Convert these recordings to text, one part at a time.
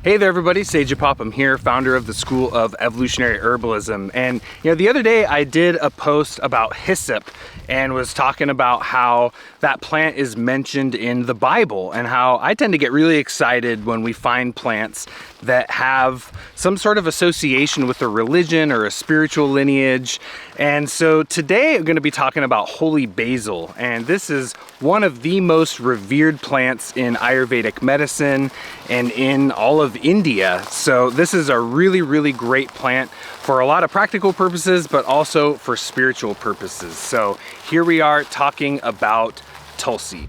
Hey there everybody, Sage Popham here, founder of the School of Evolutionary Herbalism. And the other day I did a post about hyssop and was talking about how that plant is mentioned in the Bible and how I tend to get really excited when we find plants that have some sort of association with a religion or a spiritual lineage. And so today I'm going to be talking about holy basil, and this is one of the most revered plants in Ayurvedic medicine and in all of India. So this is a really great plant for a lot of practical purposes, but also for spiritual purposes. So here we are talking about Tulsi.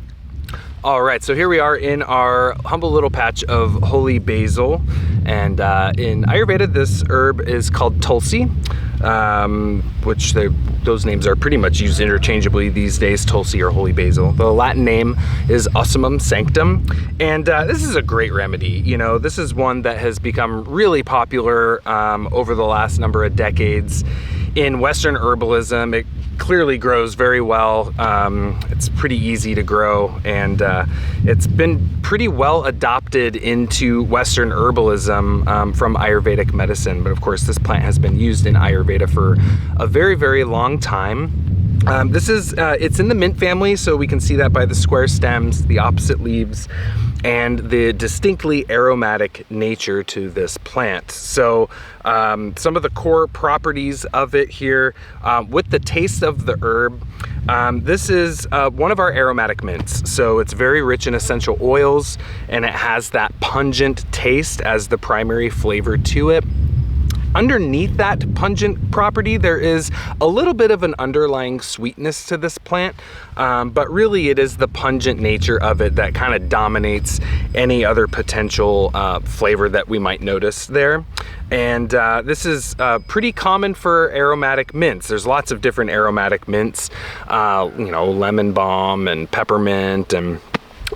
All right, so here we are in our humble little patch of holy basil. And in Ayurveda, this herb is called Tulsi, which those names are pretty much used interchangeably these days, Tulsi or holy basil. The Latin name is Ocimum sanctum, and this is a great remedy. This is one that has become really popular over the last number of decades in Western herbalism. It clearly grows very well. It's pretty easy to grow, and it's been pretty well adopted into Western herbalism from Ayurvedic medicine. But of course, this plant has been used in Ayurveda for a very long time. It's in the mint family, so we can see that by the square stems, the opposite leaves, and the distinctly aromatic nature to this plant. So some of the core properties of it here, with the taste of the herb, this is one of our aromatic mints. So it's very rich in essential oils, and it has that pungent taste as the primary flavor to it. Underneath that pungent property, there is a little bit of an underlying sweetness to this plant, but really it is the pungent nature of it that kind of dominates any other potential flavor that we might notice there. And this is pretty common for aromatic mints. There's lots of different aromatic mints, lemon balm and peppermint and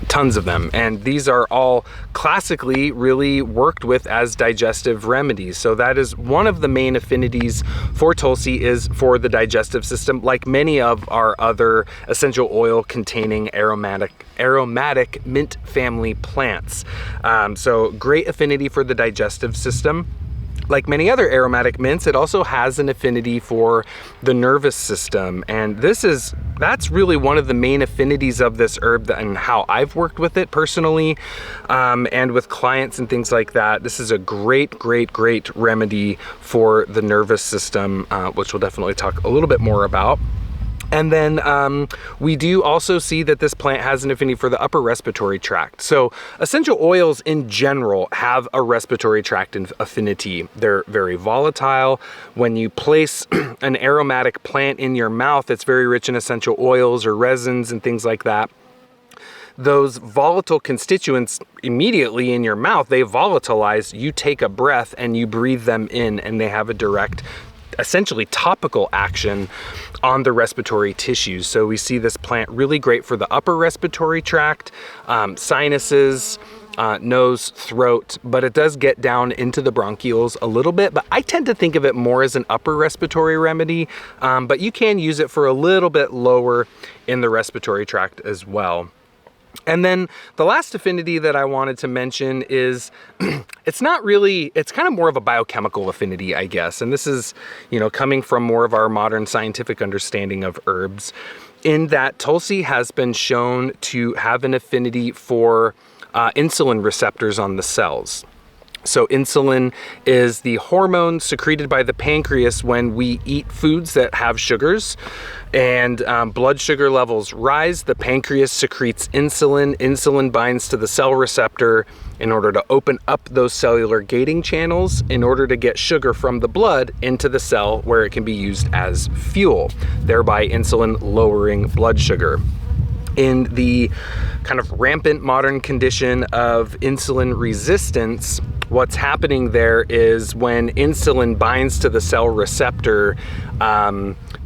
tons of them, and these are all classically really worked with as digestive remedies. So that is one of the main affinities for Tulsi, is for the digestive system, like many of our other essential oil containing aromatic mint family plants. So great affinity for the digestive system. Like many other aromatic mints, it also has an affinity for the nervous system, and that's really one of the main affinities of this herb and how I've worked with it personally, and with clients and things like that. This is a great remedy for the nervous system, which we'll definitely talk a little bit more about. And then we do also see that this plant has an affinity for the upper respiratory tract. So essential oils in general have a respiratory tract affinity. They're very volatile. When you place an aromatic plant in your mouth that's very rich in essential oils or resins and things like that, those volatile constituents immediately in your mouth, they volatilize. You take a breath and you breathe them in, and they have a direct, essentially topical action on the respiratory tissues. So we see this plant really great for the upper respiratory tract, sinuses, nose, throat, but it does get down into the bronchioles a little bit. But I tend to think of it more as an upper respiratory remedy, but you can use it for a little bit lower in the respiratory tract as well. And then the last affinity that I wanted to mention is, it's kind of more of a biochemical affinity, I guess. And this is, coming from more of our modern scientific understanding of herbs, in that Tulsi has been shown to have an affinity for insulin receptors on the cells. So insulin is the hormone secreted by the pancreas when we eat foods that have sugars, and blood sugar levels rise. The pancreas secretes insulin. Insulin binds to the cell receptor in order to open up those cellular gating channels in order to get sugar from the blood into the cell where it can be used as fuel, thereby insulin lowering blood sugar. In the kind of rampant modern condition of insulin resistance, what's happening there is when insulin binds to the cell receptor,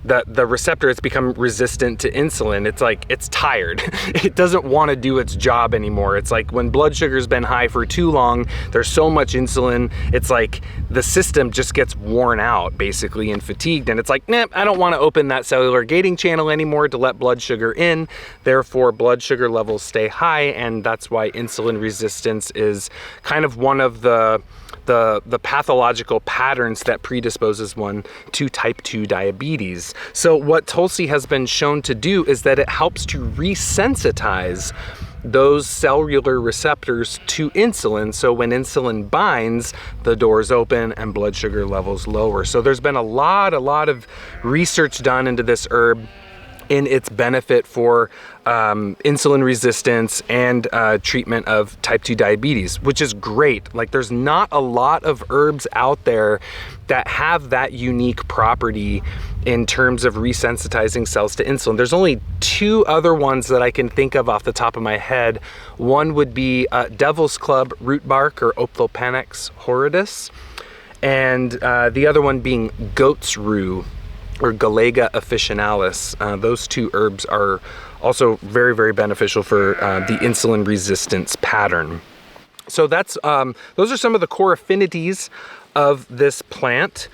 the receptor has become resistant to insulin. It's like it's tired. It doesn't want to do its job anymore. It's like when blood sugar's been high for too long, there's so much insulin, it's like the system just gets worn out basically and fatigued, and it's like, nah, I don't want to open that cellular gating channel anymore to let blood sugar in. Therefore, blood sugar levels stay high, and that's why insulin resistance is kind of one of the pathological patterns that predisposes one to type 2 diabetes. So what Tulsi has been shown to do is that it helps to resensitize those cellular receptors to insulin. So when insulin binds, the doors open and blood sugar levels lower. So there's been a lot of research done into this herb in its benefit for insulin resistance and treatment of type 2 diabetes, which is great. Like, there's not a lot of herbs out there that have that unique property in terms of resensitizing cells to insulin. There's only 2 other ones that I can think of off the top of my head. One would be Devil's Club root bark, or Ophthalpanax horridus, and the other one being goat's rue, or Galega officinalis. Those 2 herbs are also very, very beneficial for the insulin resistance pattern. So that's those are some of the core affinities of this plant.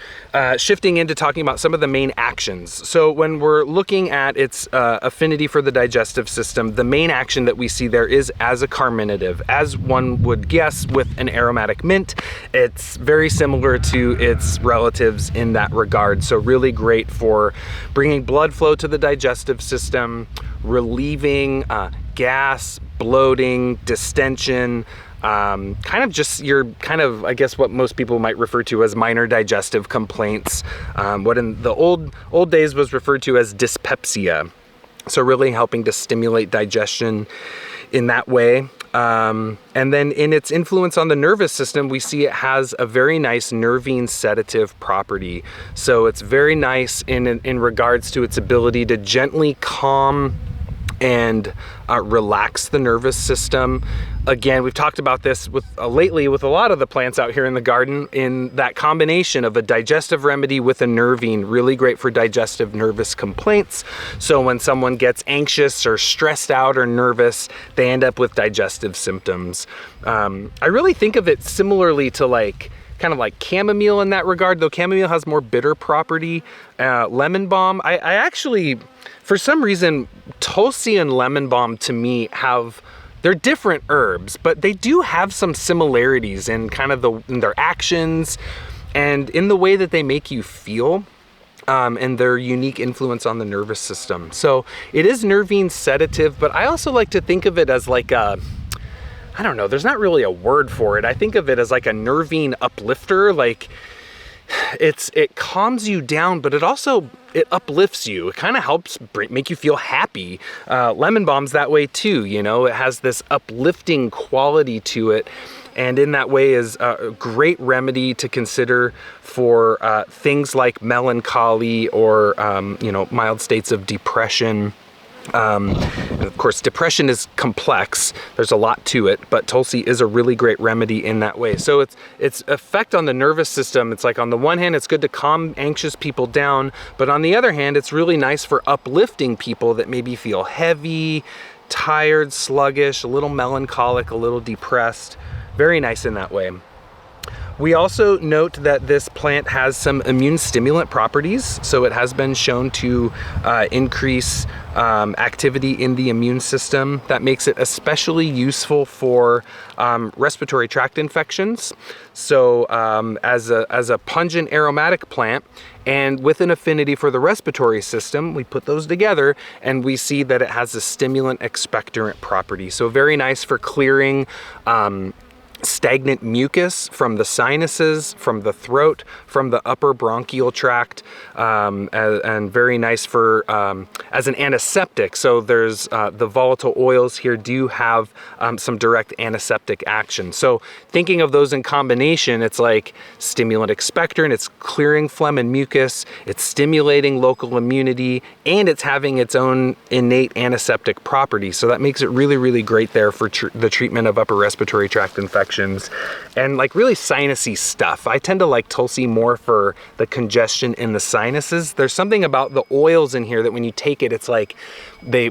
Shifting into talking about some of the main actions. So when we're looking at its affinity for the digestive system, the main action that we see there is as a carminative. As one would guess with an aromatic mint, it's very similar to its relatives in that regard. So really great for bringing blood flow to the digestive system, relieving gas, bloating, distension, kind of just I guess what most people might refer to as minor digestive complaints, what in the old days was referred to as dyspepsia. So really helping to stimulate digestion in that way. And then in its influence on the nervous system, we see it has a very nice nervine sedative property. So it's very nice in regards to its ability to gently calm and relax the nervous system. Again, we've talked about this lately with a lot of the plants out here in the garden, in that combination of a digestive remedy with a nervine, really great for digestive nervous complaints. So when someone gets anxious or stressed out or nervous, they end up with digestive symptoms. I really think of it similarly to kind of like chamomile in that regard, though chamomile has more bitter property. Lemon balm, I actually, for some reason, Tulsi and lemon balm to me they're different herbs, but they do have some similarities in kind of in their actions and in the way that they make you feel, and their unique influence on the nervous system. So it is nervine sedative, but I also like to think of it as like I don't know, there's not really a word for it. I think of it as like a nervine uplifter. Like, it calms you down, but it uplifts you. It kind of helps make you feel happy. Lemon balm's that way too, it has this uplifting quality to it, and in that way is a great remedy to consider for things like melancholy or mild states of depression. And of course, depression is complex. There's a lot to it, but Tulsi is a really great remedy in that way. So its effect on the nervous system, it's like on the one hand, it's good to calm anxious people down, but on the other hand, it's really nice for uplifting people that maybe feel heavy, tired, sluggish, a little melancholic, a little depressed. Very nice in that way. We also note that this plant has some immune stimulant properties, so it has been shown to increase activity in the immune system. That makes it especially useful for respiratory tract infections. So as a pungent aromatic plant, and with an affinity for the respiratory system, we put those together and we see that it has a stimulant expectorant property. So very nice for clearing stagnant mucus from the sinuses, from the throat, from the upper bronchial tract, and very nice for as an antiseptic. So there's the volatile oils here do have some direct antiseptic action. So thinking of those in combination, it's like stimulant expectorant, it's clearing phlegm and mucus, it's stimulating local immunity, and it's having its own innate antiseptic property. So that makes it really, really great there for the treatment of upper respiratory tract infections and like really sinusy stuff. I tend to like Tulsi more for the congestion in the sinuses. There's something about the oils in here that when you take it, it's like they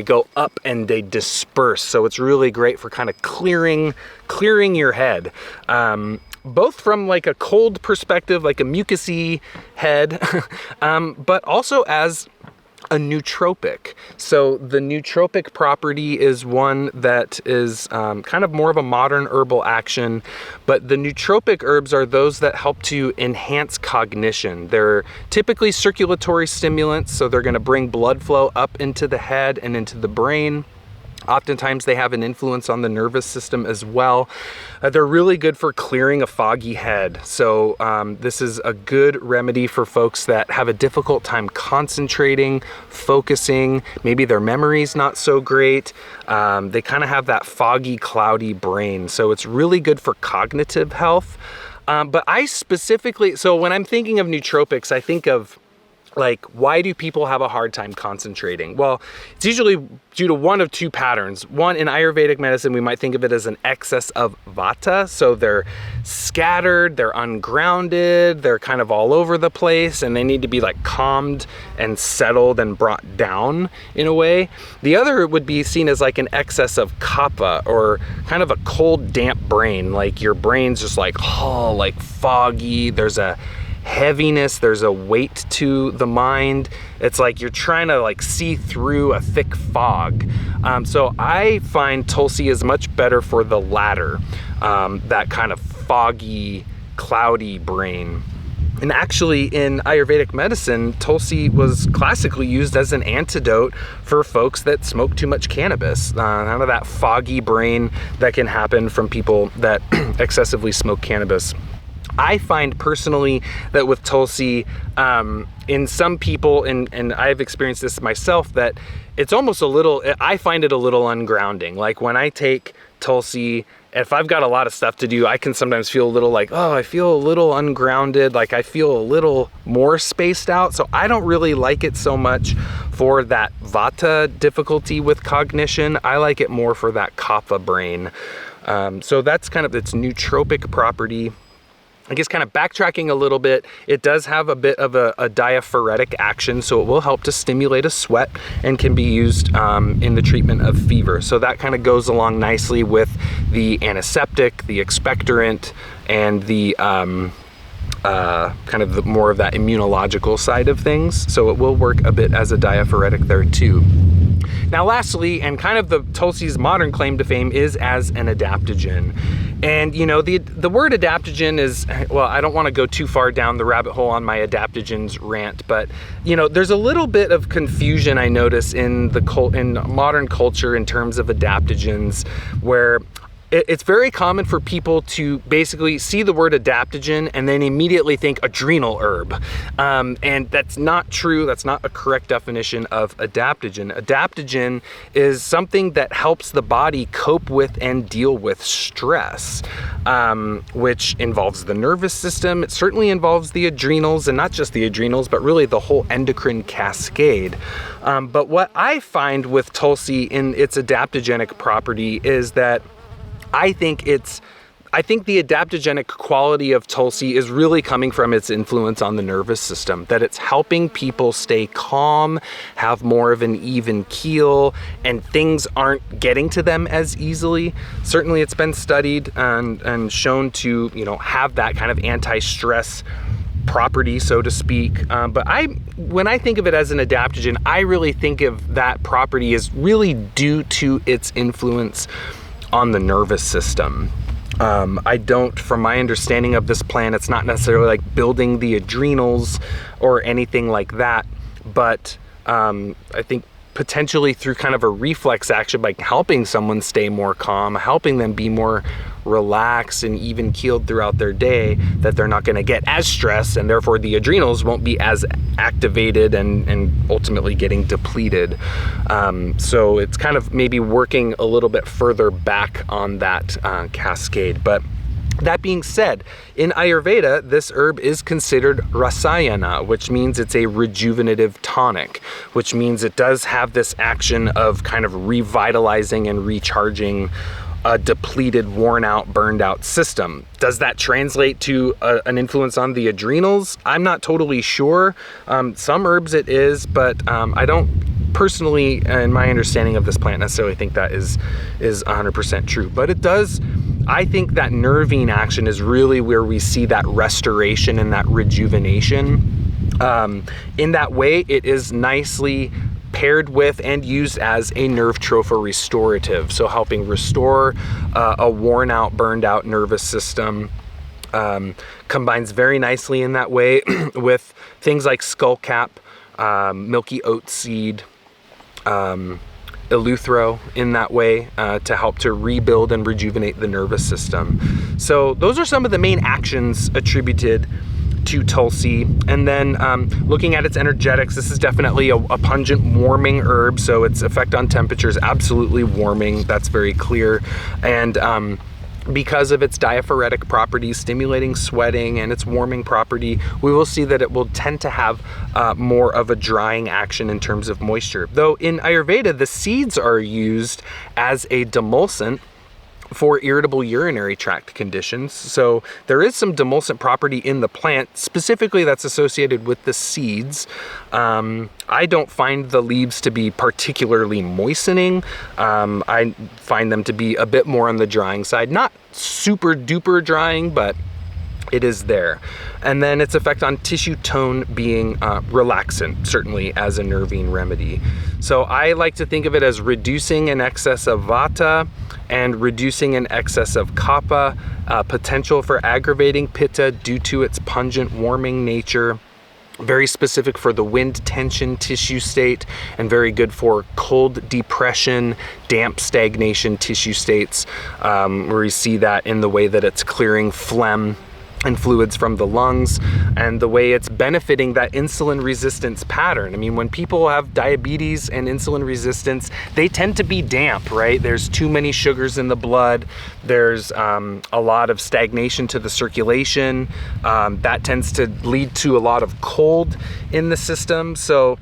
go up and they disperse. So it's really great for kind of clearing your head. Both from like a cold perspective, like a mucusy head, but also as a nootropic. So the nootropic property is one that is kind of more of a modern herbal action, but the nootropic herbs are those that help to enhance cognition. They're typically circulatory stimulants, so they're going to bring blood flow up into the head and into the brain. Oftentimes they have an influence on the nervous system as well. They're really good for clearing a foggy head. So this is a good remedy for folks that have a difficult time concentrating, focusing. Maybe their memory's not so great. They kind of have that foggy, cloudy brain. So it's really good for cognitive health. But I specifically, so when I'm thinking of nootropics, I think of like, why do people have a hard time concentrating? Well, it's usually due to one of two patterns. One, in Ayurvedic medicine, we might think of it as an excess of vata. So they're scattered, they're ungrounded, they're kind of all over the place, and they need to be like calmed and settled and brought down in a way. The other would be seen as like an excess of kapha, or kind of a cold, damp brain. Like your brain's just like, oh, like foggy. There's a heaviness, there's a weight to the mind. It's like you're trying to like see through a thick fog. So I find Tulsi is much better for the latter, that kind of foggy, cloudy brain. And actually in Ayurvedic medicine, Tulsi was classically used as an antidote for folks that smoke too much cannabis. None of that foggy brain that can happen from people that excessively smoke cannabis. I find personally that with Tulsi, in some people, and I've experienced this myself, that it's almost a little, I find it a little ungrounding. Like when I take Tulsi, if I've got a lot of stuff to do, I can sometimes feel a little like, oh, I feel a little ungrounded, like I feel a little more spaced out. So I don't really like it so much for that vata difficulty with cognition. I like it more for that kapha brain. So that's kind of its nootropic property. I guess kind of backtracking a little bit, it does have a bit of a diaphoretic action, so it will help to stimulate a sweat and can be used in the treatment of fever. So that kind of goes along nicely with the antiseptic, the expectorant, and the kind of the more of that immunological side of things. So it will work a bit as a diaphoretic there too. Now lastly, and kind of the Tulsi's modern claim to fame, is as an adaptogen. And you know, the word adaptogen is, well, I don't want to go too far down the rabbit hole on my adaptogens rant, but you know, there's a little bit of confusion I notice in modern culture in terms of adaptogens, where it's very common for people to basically see the word adaptogen and then immediately think adrenal herb. And that's not true. That's not a correct definition of adaptogen. Adaptogen is something that helps the body cope with and deal with stress, which involves the nervous system. It certainly involves the adrenals, and not just the adrenals, but really the whole endocrine cascade. But what I find with Tulsi in its adaptogenic property is that I think the adaptogenic quality of Tulsi is really coming from its influence on the nervous system, that it's helping people stay calm, have more of an even keel, and things aren't getting to them as easily. Certainly it's been studied and shown to, you know, have that kind of anti-stress property, so to speak. But when I think of it as an adaptogen, I really think of that property as really due to its influence on the nervous system. From my understanding of this plant, it's not necessarily like building the adrenals or anything like that, but I think potentially through kind of a reflex action by helping someone stay more calm, helping them be more relaxed and even keeled throughout their day, that they're not going to get as stressed, and therefore the adrenals won't be as activated and ultimately getting depleted. So it's kind of maybe working a little bit further back on that cascade. But that being said, in Ayurveda, this herb is considered rasayana, which means it's a rejuvenative tonic, which means it does have this action of kind of revitalizing and recharging a depleted, worn out, burned out system. Does that translate to an influence on the adrenals? I'm not totally sure. Some herbs it is, but I don't personally, in my understanding of this plant, necessarily think that is 100% true. But it does, I think that nervine action is really where we see that restoration and that rejuvenation In that way, it is nicely paired with and used as a nerve tropho restorative, so helping restore a worn out, burned out nervous system. Combines very nicely in that way with things like skullcap, milky oat seed, eleuthero in that way to help to rebuild and rejuvenate the nervous system. So those are some of the main actions attributed to Tulsi. And then looking at its energetics, this is definitely a pungent warming herb, so its effect on temperature is absolutely warming. That's very clear. And because of its diaphoretic properties, stimulating sweating, and its warming property, we will see that it will tend to have more of a drying action in terms of moisture. Though in Ayurveda, the seeds are used as a demulcent for irritable urinary tract conditions. So there is some demulcent property in the plant, specifically that's associated with the seeds. I don't find the leaves to be particularly moistening. I find them to be a bit more on the drying side. Not super duper drying, but it is there. And then its effect on tissue tone being relaxant, certainly as a nervine remedy. So I like to think of it as reducing an excess of vata and reducing an excess of kapha, potential for aggravating pitta due to its pungent warming nature. Very specific for the wind tension tissue state, and very good for cold depression, damp stagnation tissue states, where you see that in the way that it's clearing phlegm and fluids from the lungs, and the way it's benefiting that insulin resistance pattern. I mean, when people have diabetes and insulin resistance, they tend to be damp, right? There's too many sugars in the blood. There's a lot of stagnation to the circulation. That tends to lead to a lot of cold in the system. So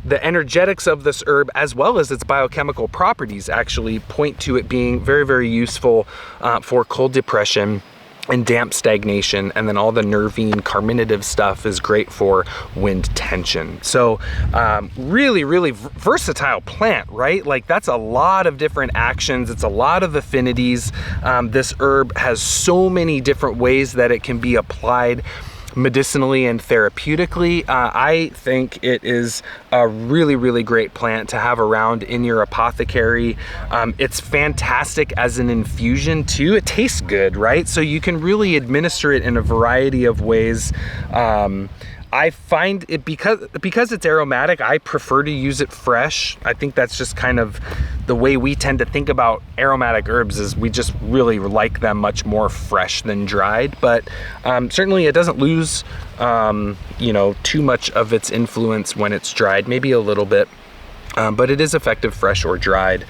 the energetics of this herb, as well as its biochemical properties, actually point to it being very, very useful for cold depression and damp stagnation. And then all the nervine carminative stuff is great for wind tension. So really, really versatile plant, right? Like, that's a lot of different actions. It's a lot of affinities. This herb has so many different ways that it can be applied medicinally and therapeutically. I think it is a really, really great plant to have around in your apothecary. It's fantastic as an infusion too. It tastes good, right? So you can really administer it in a variety of ways. I find it, because it's aromatic, I prefer to use it fresh. I think that's just kind of the way we tend to think about aromatic herbs, is we just really like them much more fresh than dried. But certainly it doesn't lose too much of its influence when it's dried, maybe a little bit. But it is effective fresh or dried.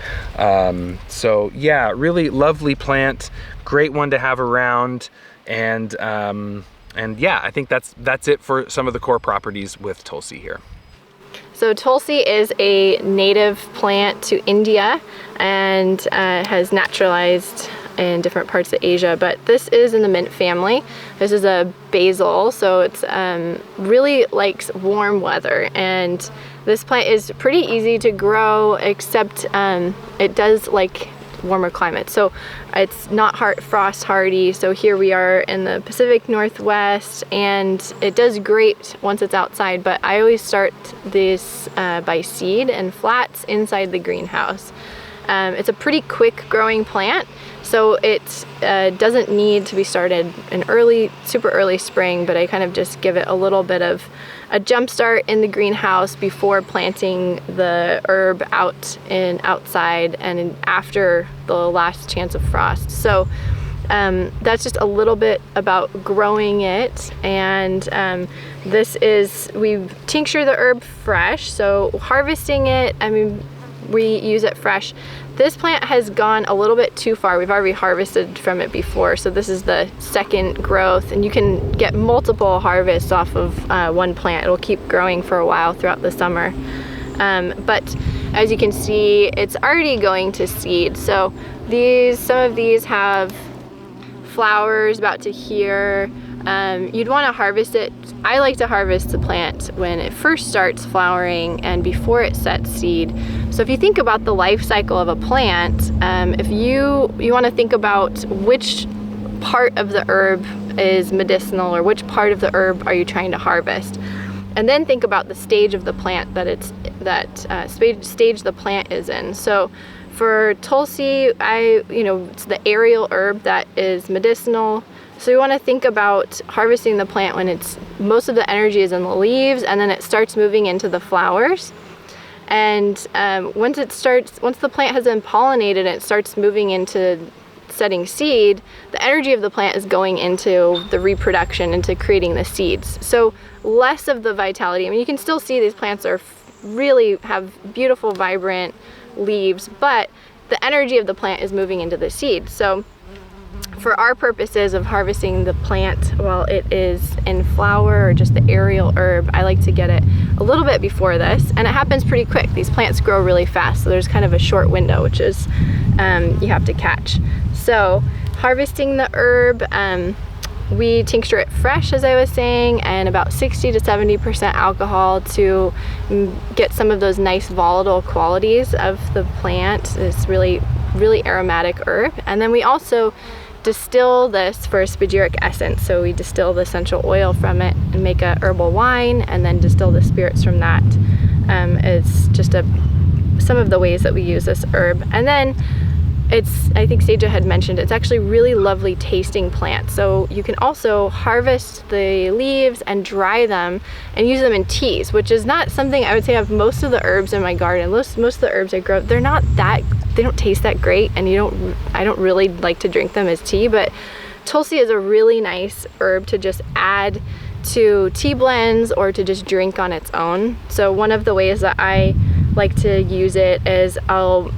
So yeah, really lovely plant, great one to have around. And yeah, I think that's it for some of the core properties with Tulsi here. So Tulsi is a native plant to India and has naturalized in different parts of Asia, but this is in the mint family. This is a basil, so it's really likes warm weather, and this plant is pretty easy to grow, except it does like warmer climate. So it's not frost hardy. So here we are in the Pacific Northwest, and it does great once it's outside, but I always start this by seed and flats inside the greenhouse. It's a pretty quick growing plant, so it doesn't need to be started in super early spring, but I kind of just give it a little bit of a jump start in the greenhouse before planting the herb outside and after the last chance of frost. So that's just a little bit about growing it. And we tincture the herb fresh, so harvesting it, I mean, we use it fresh. This plant has gone a little bit too far. We've already harvested from it before, so this is the second growth, and you can get multiple harvests off of one plant. It'll keep growing for a while throughout the summer. But as you can see, it's already going to seed. So some of these have flowers about to here. You'd want to harvest it. I like to harvest the plant when it first starts flowering and before it sets seed. So if you think about the life cycle of a plant, if you want to think about which part of the herb is medicinal or which part of the herb are you trying to harvest. and then think about the stage of the plant stage the plant is in. So for Tulsi, it's the aerial herb that is medicinal. So you want to think about harvesting the plant when most of the energy is in the leaves, and then it starts moving into the flowers. And once the plant has been pollinated and it starts moving into setting seed, the energy of the plant is going into the reproduction, into creating the seeds. So less of the vitality. I mean, you can still see these plants really have beautiful, vibrant leaves, but the energy of the plant is moving into the seed. So for our purposes of harvesting the plant while it is in flower, or just the aerial herb, I like to get it a little bit before this, and it happens pretty quick. These plants grow really fast, so there's kind of a short window, which is you have to catch. So harvesting the herb, we tincture it fresh, as I was saying, and about 60 to 70% alcohol to get some of those nice volatile qualities of the plant. It's really, really aromatic herb. And then we also distill this for spagyric essence. So we distill the essential oil from it and make a herbal wine, and then distill the spirits from that. It's just some of the ways that we use this herb. And then I think Seja had mentioned, it's actually really lovely tasting plant. So you can also harvest the leaves and dry them and use them in teas, which is not something I would say of most of the herbs in my garden. Most of the herbs I grow, they don't taste that great, and I don't really like to drink them as tea, but Tulsi is a really nice herb to just add to tea blends or to just drink on its own. So one of the ways that I like to use it is I'll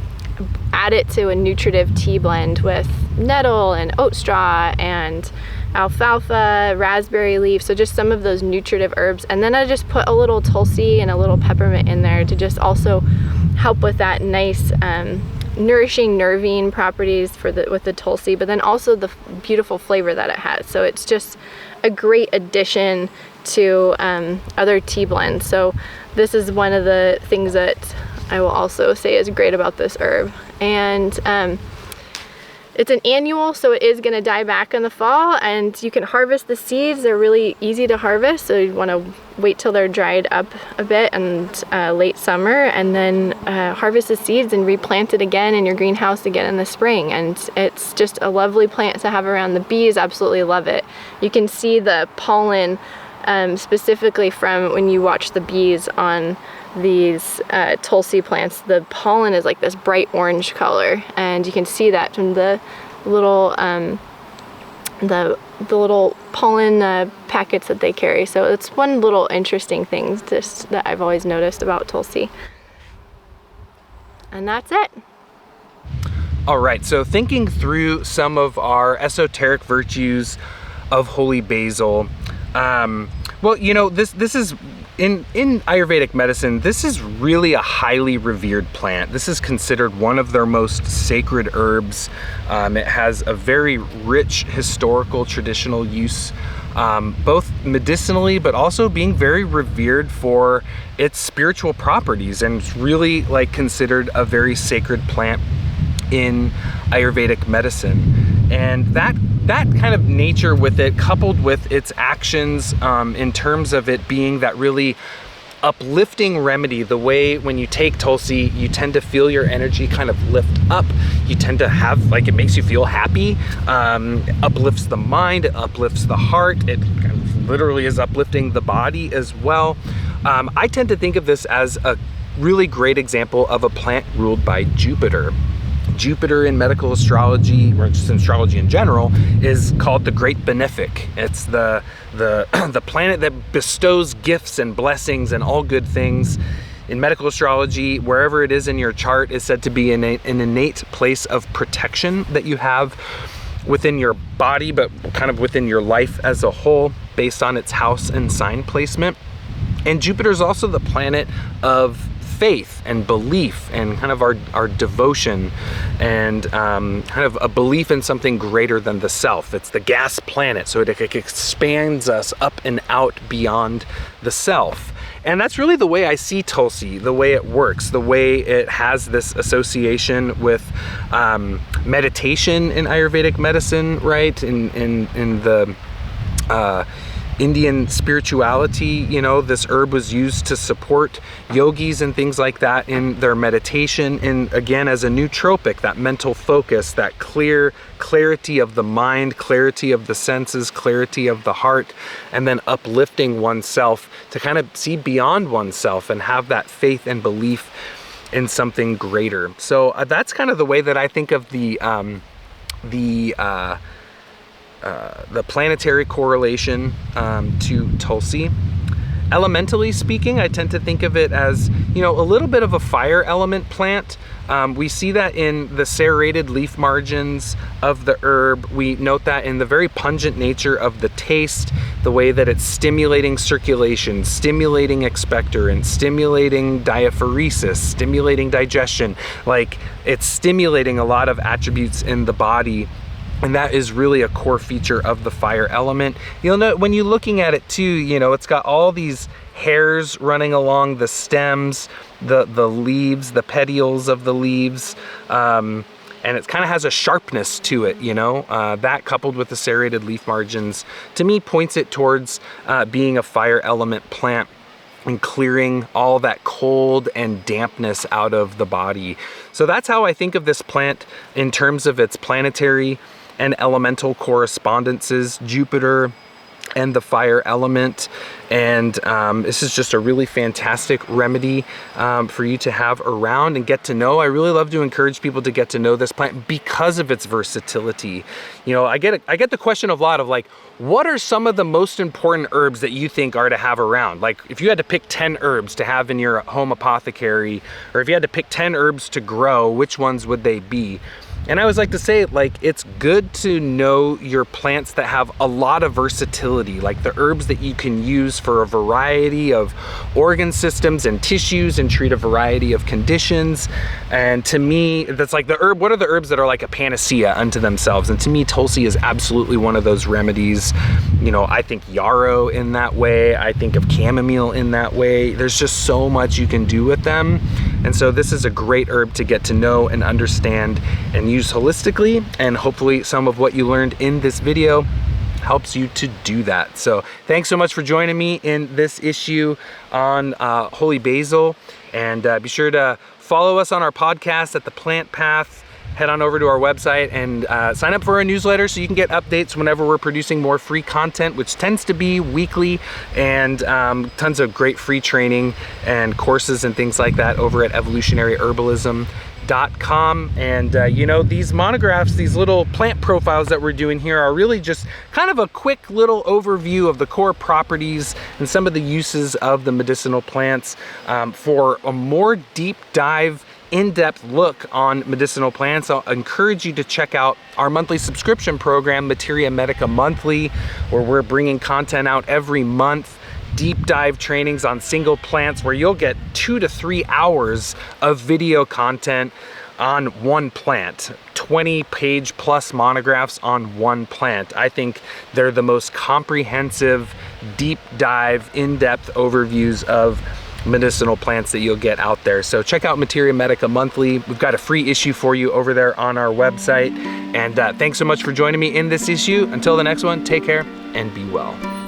add it to a nutritive tea blend with nettle and oat straw and alfalfa, raspberry leaf, so just some of those nutritive herbs. And then I just put a little Tulsi and a little peppermint in there to just also help with that nice nourishing nervine properties with the Tulsi, but then also the beautiful flavor that it has. So it's just a great addition to other tea blends. So this is one of the things that I will also say is great about this herb. And it's an annual, so it is going to die back in the fall, and you can harvest the seeds. They're really easy to harvest, so you want to wait till they're dried up a bit and late summer, and then harvest the seeds and replant it again in your greenhouse again in the spring. And it's just a lovely plant to have around. The bees absolutely love it. You can see the pollen specifically from when you watch the bees on these Tulsi plants. The pollen is like this bright orange color, and you can see that from the little little pollen packets that they carry. So it's one little interesting thing just that I've always noticed about Tulsi. And that's it. All right, so thinking through some of our esoteric virtues of holy basil, well, this is in Ayurvedic medicine, this is really a highly revered plant. This is considered one of their most sacred herbs. It has a very rich historical traditional use, both medicinally, but also being very revered for its spiritual properties, and it's really considered a very sacred plant in Ayurvedic medicine. And that kind of nature with it, coupled with its actions in terms of it being that really uplifting remedy, the way when you take Tulsi, you tend to feel your energy kind of lift up. You tend to have, it makes you feel happy, uplifts the mind, it uplifts the heart, it kind of literally is uplifting the body as well. I tend to think of this as a really great example of a plant ruled by Jupiter. Jupiter in medical astrology, or just in astrology in general, is called the Great Benefic. It's the planet that bestows gifts and blessings and all good things. In medical astrology, wherever it is in your chart is said to be an innate place of protection that you have within your body, but kind of within your life as a whole, based on its house and sign placement. And Jupiter is also the planet of faith and belief and kind of our devotion and kind of a belief in something greater than the self. It's the gas planet, so it expands us up and out beyond the self. And that's really the way I see Tulsi, the way it works, the way it has this association with meditation in Ayurvedic medicine, right? In the Indian spirituality, you know, this herb was used to support yogis and things like that in their meditation, and again as a nootropic, that mental focus, that clarity of the mind, clarity of the senses, clarity of the heart, and then uplifting oneself to kind of see beyond oneself and have that faith and belief in something greater. So that's kind of the way that I think of the planetary correlation to Tulsi. Elementally speaking, I tend to think of it as, you know, a little bit of a fire element plant. We see that in the serrated leaf margins of the herb. We note that in the very pungent nature of the taste, the way that it's stimulating circulation, stimulating expectorant, stimulating diaphoresis, stimulating digestion. Like, it's stimulating a lot of attributes in the body. And that is really a core feature of the fire element. You'll note when you're looking at it too, you know, it's got all these hairs running along the stems, the leaves, the petioles of the leaves, and it kind of has a sharpness to it, you know. That coupled with the serrated leaf margins, to me, points it towards being a fire element plant and clearing all that cold and dampness out of the body. So that's how I think of this plant in terms of its planetary and elemental correspondences, Jupiter and the fire element. And this is just a really fantastic remedy for you to have around and get to know. I really love to encourage people to get to know this plant because of its versatility. You know, I get the question a lot of like, what are some of the most important herbs that you think are to have around? Like, if you had to pick 10 herbs to have in your home apothecary, or if you had to pick 10 herbs to grow, which ones would they be? And I always like to say, like, it's good to know your plants that have a lot of versatility, like the herbs that you can use for a variety of organ systems and tissues and treat a variety of conditions. And to me, that's like the herb, what are the herbs that are like a panacea unto themselves? And to me, Tulsi is absolutely one of those remedies. You know, I think yarrow in that way. I think of chamomile in that way. There's just so much you can do with them. And so this is a great herb to get to know and understand and use holistically, and hopefully some of what you learned in this video helps you to do that. So thanks so much for joining me in this issue on Holy Basil, and be sure to follow us on our podcast at The Plant Path. Head on over to our website and sign up for our newsletter so you can get updates whenever we're producing more free content, which tends to be weekly, and tons of great free training and courses and things like that over at evolutionaryherbalism.com. And you know, these monographs, these little plant profiles that we're doing here are really just kind of a quick little overview of the core properties and some of the uses of the medicinal plants. For a more deep dive, in-depth look on medicinal plants, I'll encourage you to check out our monthly subscription program, Materia Medica Monthly, where we're bringing content out every month. Deep dive trainings on single plants where you'll get 2 to 3 hours of video content on one plant, 20-page plus monographs on one plant. I think they're the most comprehensive, deep dive, in-depth overviews of medicinal plants that you'll get out there. So check out Materia Medica Monthly. We've got a free issue for you over there on our website. And thanks so much for joining me in this issue. Until the next one, take care and be well.